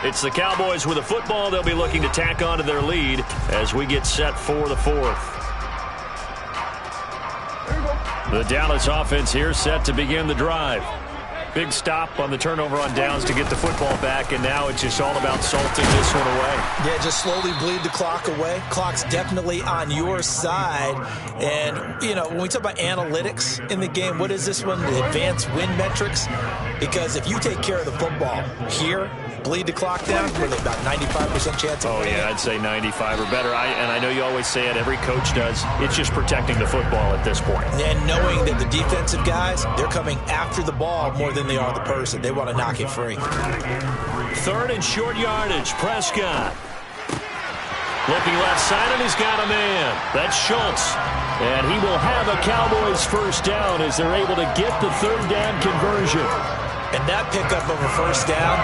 It's the Cowboys with a football. They'll be looking to tack on to their lead as we get set for the 4th. The Dallas offense here set to begin the drive. Big stop on the turnover on downs to get the football back, and now it's just all about salting this one away. Yeah, just slowly bleed the clock away. Clock's definitely on your side. And, you know, when we talk about analytics in the game, what is this one? The advanced win metrics? Because if you take care of the football here, bleed the clock down, really about 95% chance of winning. Yeah, I'd say 95 or better. And I know you always say it, every coach does. It's just protecting the football at this point. And knowing that the defensive guys, they're coming after the ball more than they are the person. They want to knock it free. 3rd and short yardage. Prescott. Looking left side, and he's got a man. That's Schultz. And he will have a Cowboys 1st down as they're able to get the 3rd down conversion. And that pickup of a 1st down,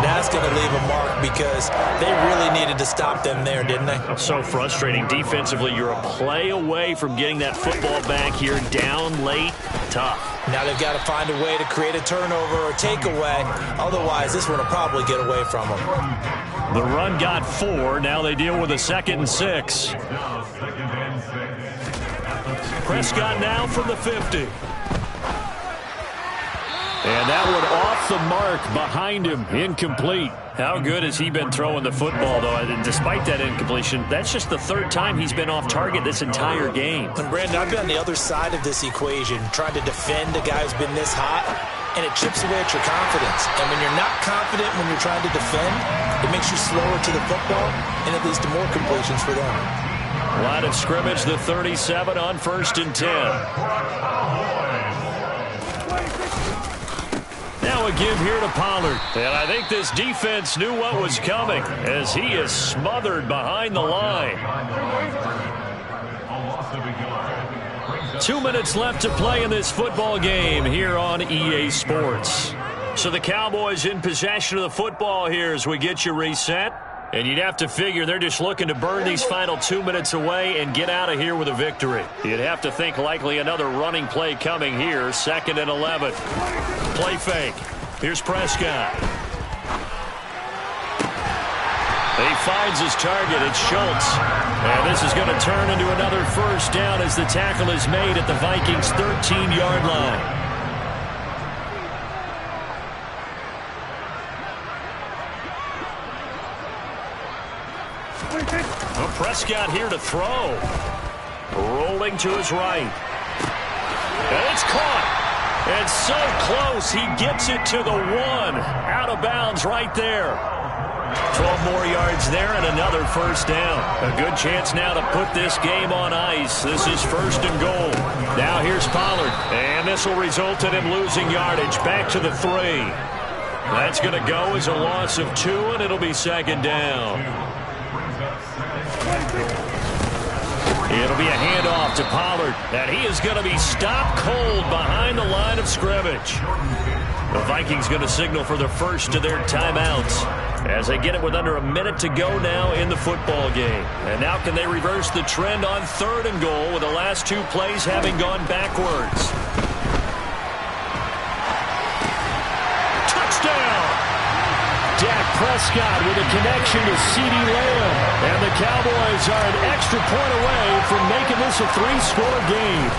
that's going to leave a mark because they really needed to stop them there, didn't they? So frustrating defensively. You're a play away from getting that football back here down late. Tough. Now they've got to find a way to create a turnover or takeaway. Otherwise, this one will probably get away from them. The run got 4. Now they deal with a 2nd and 6. Prescott now from the 50. And that one off the mark behind him. Incomplete. How good has he been throwing the football, though? And despite that incompletion, that's just the 3rd time he's been off target this entire game. And Brandon, I've been on the other side of this equation, trying to defend a guy who's been this hot, and it chips away at your confidence. And when you're not confident when you're trying to defend, it makes you slower to the football, and it leads to more completions for them. Line of scrimmage, the 37 on 1st and 10. Now a give here to Pollard. And I think this defense knew what was coming as he is smothered behind the line. 2 minutes left to play in this football game here on EA Sports. So the Cowboys in possession of the football here as we get you reset. And you'd have to figure they're just looking to burn these final 2 minutes away and get out of here with a victory. You'd have to think likely another running play coming here. 2nd and 11. Play fake. Here's Prescott. He finds his target. It's Schultz. And this is going to turn into another 1st down as the tackle is made at the Vikings' 13-yard line. Prescott here to throw. Rolling to his right. And it's caught. And so close, he gets it to the 1. Out of bounds right there. 12 more yards there and another 1st down. A good chance now to put this game on ice. This is 1st and goal. Now here's Pollard. And this will result in him losing yardage. Back to the 3. That's going to go as a loss of 2, and it'll be 2nd down. It'll be a handoff to Pollard, and he is going to be stopped cold behind the line of scrimmage. The Vikings going to signal for the first of their timeouts as they get it with under a minute to go now in the football game. And now can they reverse the trend on 3rd and goal with the last 2 plays having gone backwards? Dak Prescott with a connection to CeeDee Lamb. And the Cowboys are an extra point away from making this a 3-score game.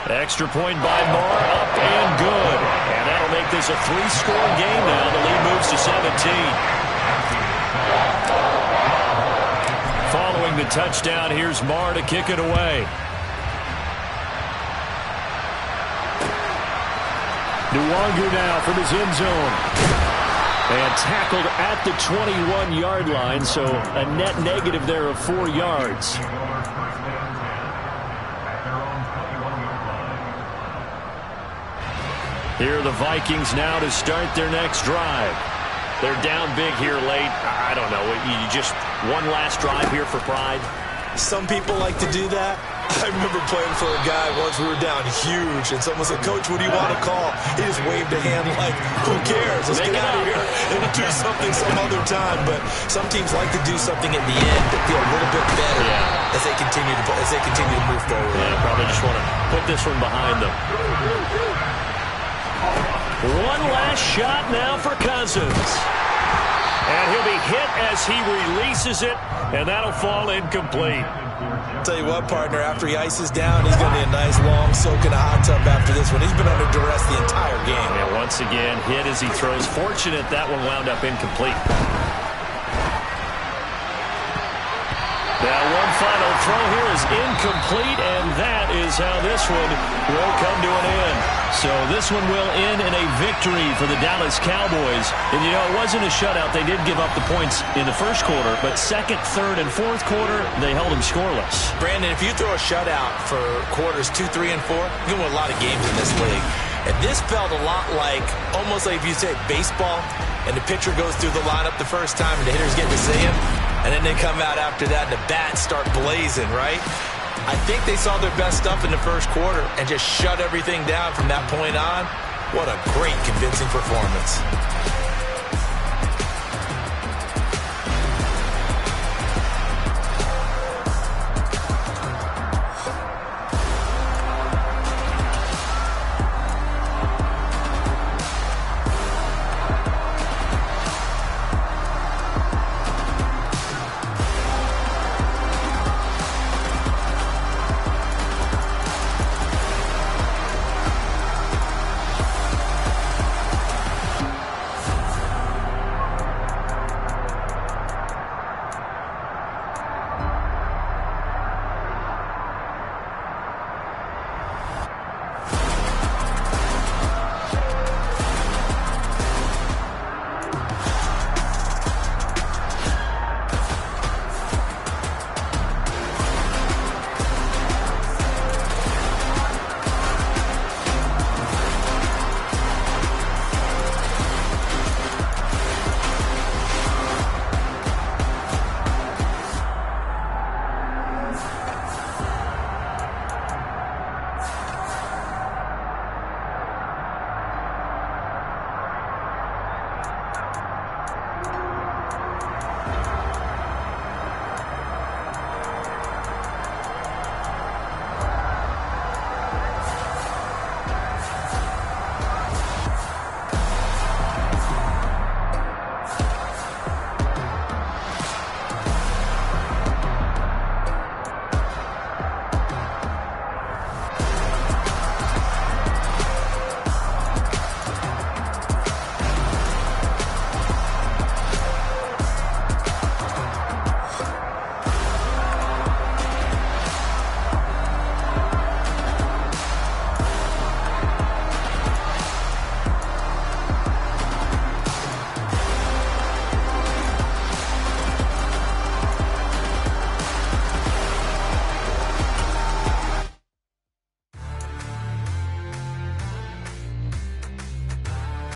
Extra point by Moore, up and good. And that'll make this a 3-score game now. The lead moves to 17. Following the touchdown, here's Marr to kick it away. Nwangu now from his end zone. And tackled at the 21-yard line, so a net negative there of 4 yards. Here are the Vikings now to start their next drive. They're down big here late. I don't know. You just one last drive here for pride. Some people like to do that. I remember playing for a guy once. We were down huge, and someone said, "Coach, what do you want to call?" He just waved a hand like, "Who cares? Let's get out of here and do something some other time." But some teams like to do something at the end to feel a little bit better as they continue to move forward. Yeah, probably just want to put this one behind them. One last shot now for Cousins. And he'll be hit as he releases it, and that'll fall incomplete. Tell you what, partner, after he ices down, he's going to need a nice long soak in a hot tub after this one. He's been under duress the entire game. And once again, hit as he throws. Fortunate that one wound up incomplete. Now one final throw here is incomplete, and that is how this one will come to an end. So this one will end in a victory for the Dallas Cowboys. And, you know, it wasn't a shutout. They did give up the points in the first quarter, but second, third, and fourth quarter, they held them scoreless. Brandon, if you throw a shutout for quarters 2, 3, and 4, you can win a lot of games in this league. And this felt a lot like, almost like if you say baseball, and the pitcher goes through the lineup the first time, and the hitters get to see him, and then they come out after that, and the bats start blazing, right? I think they saw their best stuff in the first quarter and just shut everything down from that point on. What a great, convincing performance.